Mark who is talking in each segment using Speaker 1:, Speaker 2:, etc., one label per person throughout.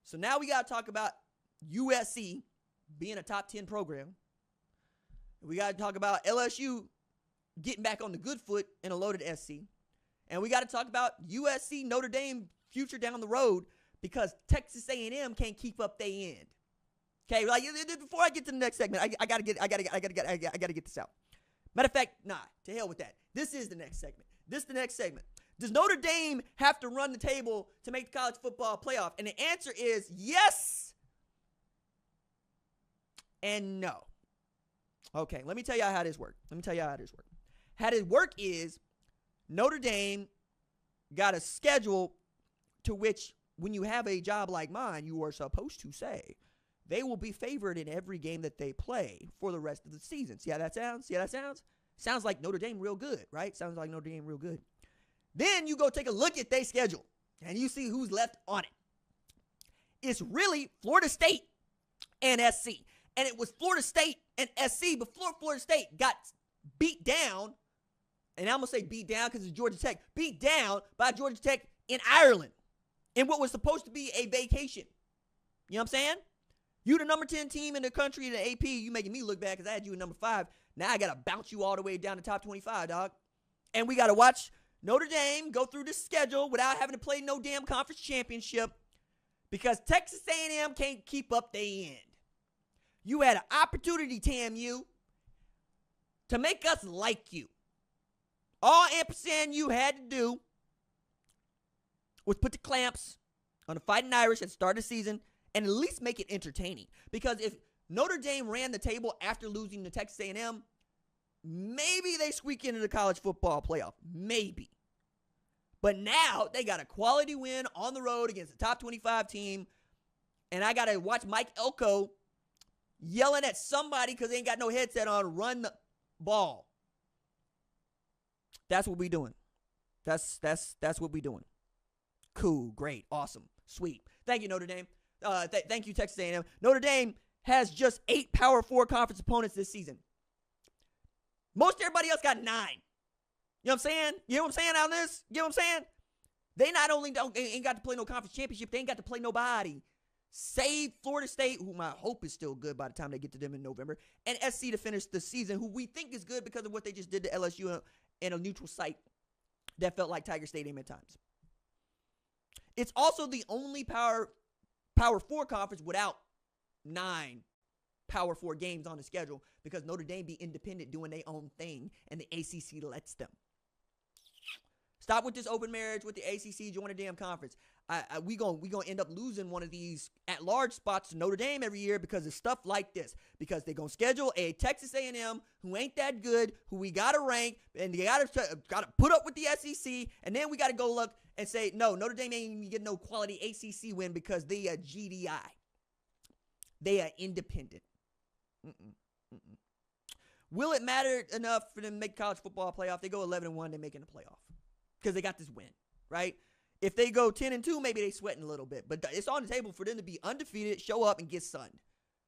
Speaker 1: So now we got to talk about USC being a top 10 program. We got to talk about LSU getting back on the good foot in a loaded SC. And we got to talk about USC Notre Dame future down the road because Texas A&M can't keep up their end. Okay, like before I get to the next segment, I gotta get this out. Matter of fact, nah, to hell with that. This is the next segment. Does Notre Dame have to run the table to make the college football playoff? And the answer is yes and no. Okay, let me tell y'all how this works. How this work is Notre Dame got a schedule to which when you have a job like mine, you are supposed to say they will be favored in every game that they play for the rest of the season. See how that sounds? Sounds like Notre Dame real good, right? Sounds like Notre Dame real good. Then you go take a look at their schedule, and you see who's left on it. It's really Florida State and SC. And it was Florida State and SC before Florida State got beat down, and I'm going to say beat down because it's Georgia Tech, beat down by Georgia Tech in Ireland in what was supposed to be a vacation. You know what I'm saying? You the number 10 team in the country in the AP, you making me look bad because I had you in number 5. Now I got to bounce you all the way down to top 25, dog. And we got to watch Notre Dame go through this schedule without having to play no damn conference championship because Texas A&M can't keep up their end. You had an opportunity, TAMU, to make us like you. All ampersand you had to do was put the clamps on the Fighting Irish at the start of the season and at least make it entertaining. Because if Notre Dame ran the table after losing to Texas A&M, maybe they squeak into the college football playoff. Maybe. But now they got a quality win on the road against a top 25 team. And I got to watch Mike Elko yelling at somebody because they ain't got no headset on, run the ball. That's what we doing. That's what we doing. Cool, great, awesome, sweet. Thank you, Notre Dame. Thank you, Texas A&M. Notre Dame has just 8 Power 4 conference opponents this season. Most everybody else got 9. You know what I'm saying? You know what I'm saying on this? You know what I'm saying? They not only ain't got to play no conference championship, they ain't got to play nobody. Save Florida State, whom I hope is still good by the time they get to them in November, and SC to finish the season, who we think is good because of what they just did to LSU in a neutral site that felt like Tiger Stadium at times. It's also the only Power 4 conference without 9 Power 4 games on the schedule because Notre Dame be independent doing their own thing, and the ACC lets them. Stop with this open marriage with the ACC. Join a damn conference. We gonna end up losing one of these at-large spots to Notre Dame every year because of stuff like this. Because they're going to schedule a Texas A&M who ain't that good, who we got to rank, and they got to put up with the SEC, and then we got to go look and say, no, Notre Dame ain't even getting no quality ACC win because they are GDI. They are independent. Will it matter enough for them to make college football playoff? They go 11-1, they're making the playoff because they got this win, right? If they go 10-2, maybe they sweating a little bit. But it's on the table for them to be undefeated, show up, and get sunned.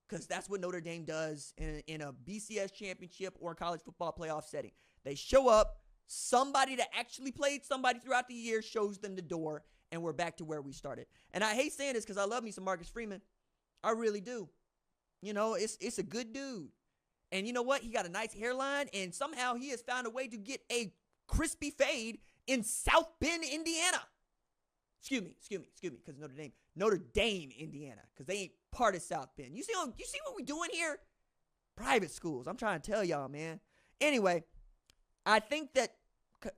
Speaker 1: Because that's what Notre Dame does in a BCS championship or college football playoff setting. They show up, somebody that actually played somebody throughout the year shows them the door, and we're back to where we started. And I hate saying this because I love me some Marcus Freeman. I really do. You know, it's a good dude. And you know what? He got a nice hairline, and somehow he has found a way to get a crispy fade in South Bend, Indiana. Excuse me, because Notre Dame, Indiana, because they ain't part of South Bend. You see what we doing here? Private schools. I'm trying to tell y'all, man. Anyway, I think that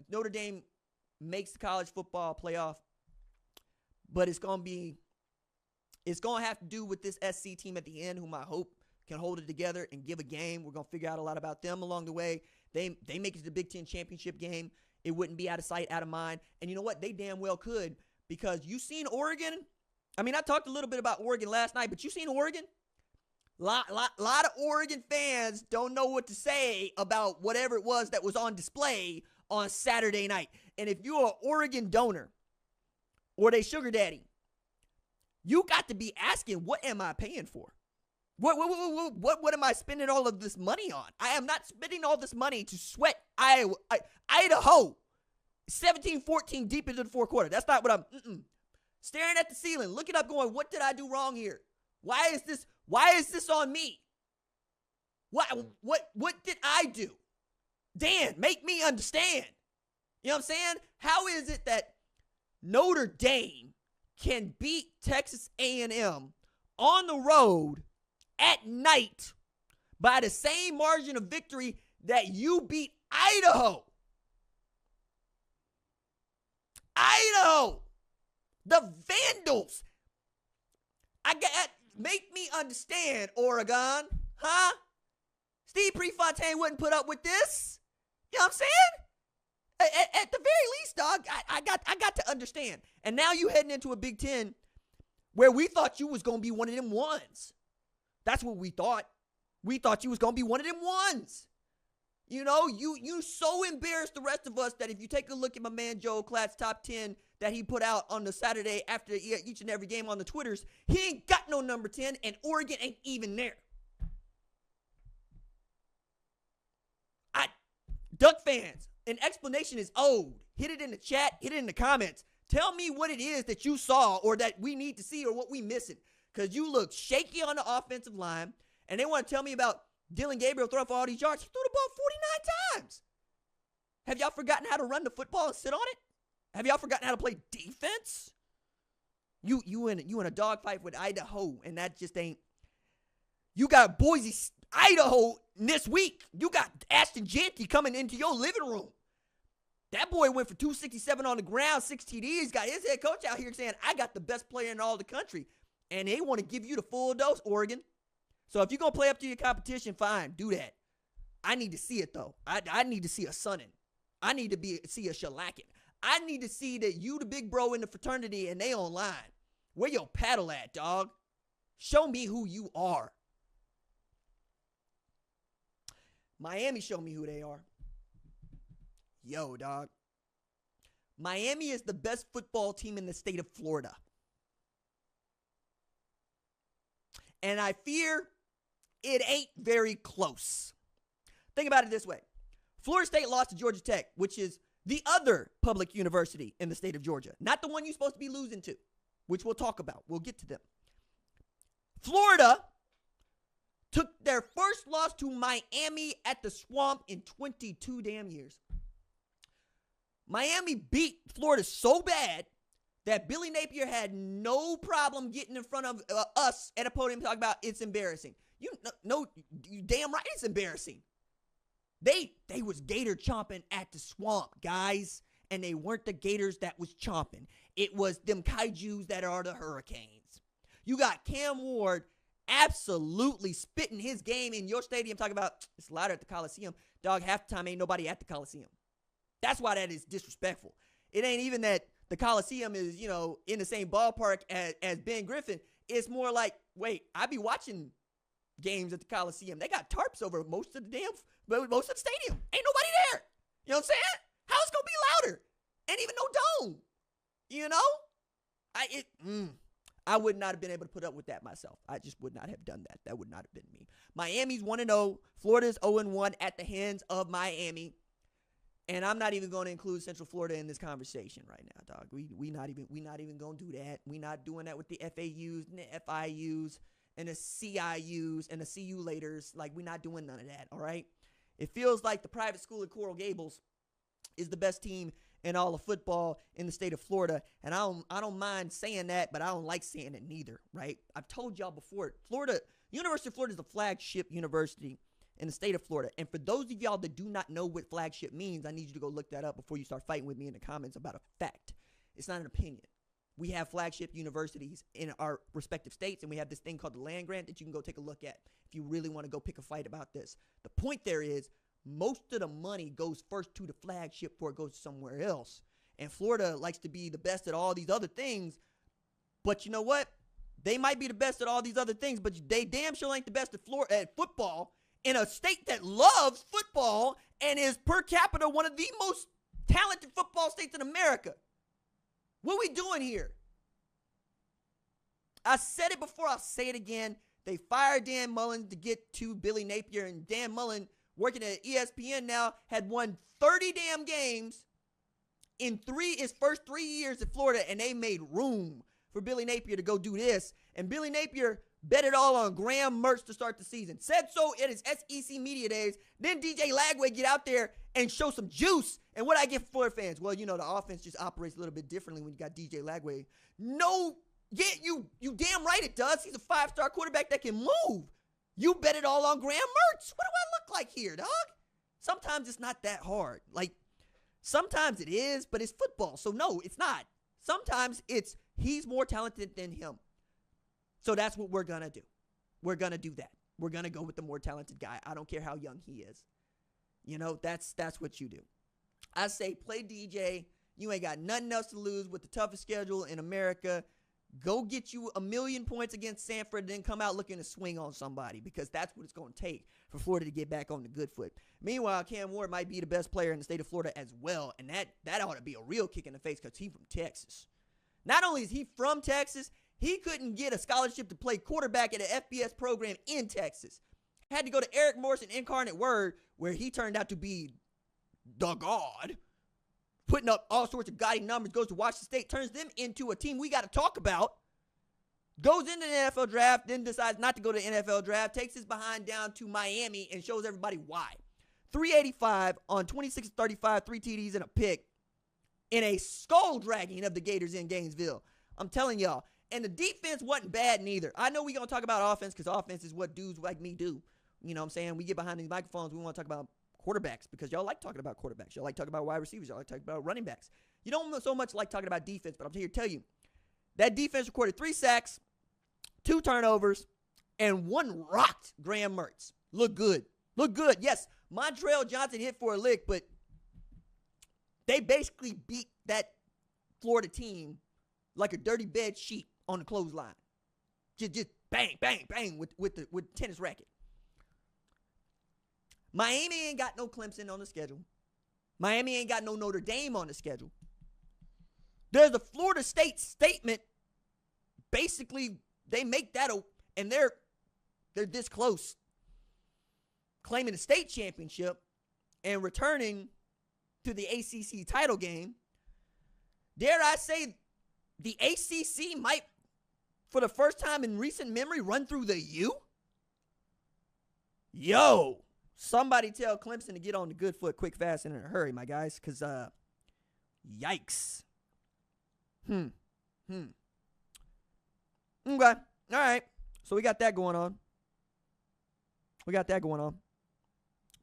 Speaker 1: Notre Dame makes the college football playoff, but it's going to have to do with this SC team at the end, whom I hope can hold it together and give a game. We're going to figure out a lot about them along the way. They make it to the Big Ten championship game. It wouldn't be out of sight, out of mind. And you know what? They damn well could. Because you seen Oregon. I mean, I talked a little bit about Oregon last night, but you seen Oregon? Lot of Oregon fans don't know what to say about whatever it was that was on display on Saturday night. And if you're an Oregon donor or they sugar daddy, you got to be asking, what am I paying for? What am I spending all of this money on? I am not spending all this money to sweat Idaho 17-14 deep into the fourth quarter. That's not what I'm. staring at the ceiling, looking up going, what did I do wrong here? Why is this on me? What did I do? Dan, make me understand. You know what I'm saying? How is it that Notre Dame can beat Texas A&M on the road at night by the same margin of victory that you beat Idaho? Idaho, the Vandals. Make me understand, Oregon, huh? Steve Prefontaine wouldn't put up with this. You know what I'm saying? At the very least, dog, I got to understand. And now you heading into a Big Ten where we thought you was gonna be one of them ones. That's what we thought. We thought you was gonna be one of them ones. You know, you so embarrassed the rest of us that if you take a look at my man Joe Klatt's top 10 that he put out on the Saturday after each and every game on the Twitters, he ain't got no number 10, and Oregon ain't even there. Duck fans, an explanation is owed. Hit it in the chat, hit it in the comments. Tell me what it is that you saw or that we need to see or what we missing. Because you look shaky on the offensive line, and they want to tell me about Dylan Gabriel throwing for all these yards. He threw the ball 49 times. Have y'all forgotten how to run the football and sit on it? Have y'all forgotten how to play defense? You in a dogfight with Idaho, and that just ain't. You got Boise, Idaho this week. You got Ashton Jeanty coming into your living room. That boy went for 267 on the ground, 6 TDs. Got his head coach out here saying, I got the best player in all the country. And they want to give you the full dose, Oregon. So if you're going to play up to your competition, fine, do that. I need to see it, though. I need to see a sunning. I need to see a shellacking. I need to see that you the big bro in the fraternity and they online. Where your paddle at, dog? Show me who you are. Miami show me who they are. Yo, dog. Miami is the best football team in the state of Florida. And I fear it ain't very close. Think about it this way. Florida State lost to Georgia Tech, which is the other public university in the state of Georgia. Not the one you're supposed to be losing to, which we'll talk about. We'll get to them. Florida took their first loss to Miami at the Swamp in 22 damn years. Miami beat Florida so bad that Billy Napier had no problem getting in front of us at a podium talking about it's embarrassing. You damn right it's embarrassing. They was gator chomping at the Swamp, guys, and they weren't the gators that was chomping. It was them kaijus that are the Hurricanes. You got Cam Ward absolutely spitting his game in your stadium talking about it's louder at the Coliseum. Dog, half the time ain't nobody at the Coliseum. That's why that is disrespectful. It ain't even that the Coliseum is, in the same ballpark as Ben Griffin. It's more like, wait, I be watching games at the Coliseum. They got tarps over most of the stadium. Ain't nobody there. You know what I'm saying? How it's gonna be louder? Ain't even no dome. I would not have been able to put up with that myself. I just would not have done that. That would not have been me. Miami's 1-0. Florida's 0-1 at the hands of Miami. And I'm not even going to include Central Florida in this conversation right now, dog. We not even going to do that. We not doing that with the FAUs and the FIUs and the CIUs and the CU laters. Like, we not doing none of that, all right? It feels like the private school at Coral Gables is the best team in all of football in the state of Florida. And I don't mind saying that, but I don't like saying it neither, right? I've told y'all before, University of Florida is the flagship university in the state of Florida. And for those of y'all that do not know what flagship means, I need you to go look that up before you start fighting with me in the comments about a fact. It's not an opinion. We have flagship universities in our respective states, and we have this thing called the land grant that you can go take a look at if you really want to go pick a fight about this. The point there is most of the money goes first to the flagship before it goes somewhere else. And Florida likes to be the best at all these other things, but you know what? They might be the best at all these other things, but they damn sure ain't the best at football in a state that loves football and is per capita one of the most talented football states in America. What are we doing here? I said it before, I'll say it again. They fired Dan Mullen to get to Billy Napier, and Dan Mullen, working at ESPN now, had won 30 damn games in his first 3 years at Florida, and they made room for Billy Napier to go do this. And Billy Napier bet it all on Graham Mertz to start the season. Said so at his SEC media days. Then DJ Lagway get out there and show some juice. And what I get for Florida fans? Well, you know, the offense just operates a little bit differently when you got DJ Lagway. No, yeah, you damn right it does. He's a 5-star quarterback that can move. You bet it all on Graham Mertz. What do I look like here, dog? Sometimes it's not that hard. Like, sometimes it is, but it's football. So, no, it's not. Sometimes it's he's more talented than him. So that's what we're going to do. We're going to do that. We're going to go with the more talented guy. I don't care how young he is. You know, that's what you do. I say play DJ. You ain't got nothing else to lose with the toughest schedule in America. Go get you 1,000,000 points against Sanford and then come out looking to swing on somebody because that's what it's going to take for Florida to get back on the good foot. Meanwhile, Cam Ward might be the best player in the state of Florida as well, and that ought to be a real kick in the face because he's from Texas. Not only is he from Texas, he couldn't get a scholarship to play quarterback at an FBS program in Texas. Had to go to Eric Morrison Incarnate Word, where he turned out to be the god, putting up all sorts of gaudy numbers, goes to Washington State, turns them into a team we got to talk about, goes into the NFL draft, then decides not to go to the NFL draft, takes his behind down to Miami and shows everybody why. 385 on 26-35, 3 TDs and a pick in a skull dragging of the Gators in Gainesville. I'm telling y'all. And the defense wasn't bad neither. I know we're going to talk about offense because offense is what dudes like me do. You know what I'm saying? We get behind these microphones. We want to talk about quarterbacks because y'all like talking about quarterbacks. Y'all like talking about wide receivers. Y'all like talking about running backs. You don't so much like talking about defense, but I'm here to tell you that defense recorded 3 sacks, 2 turnovers, and 1 rocked Graham Mertz. Look good. Look good. Yes, Montrell Johnson hit for a lick, but they basically beat that Florida team like a dirty bed sheet on the clothesline. Just bang, bang, bang with the tennis racket. Miami ain't got no Clemson on the schedule. Miami ain't got no Notre Dame on the schedule. There's a Florida State statement. Basically, they make that and they're this close, claiming the state championship and returning to the ACC title game. Dare I say, the ACC might, for the first time in recent memory, run through the U? Yo, somebody tell Clemson to get on the good foot quick, fast, and in a hurry, my guys, because, yikes. Okay. All right. So we got that going on.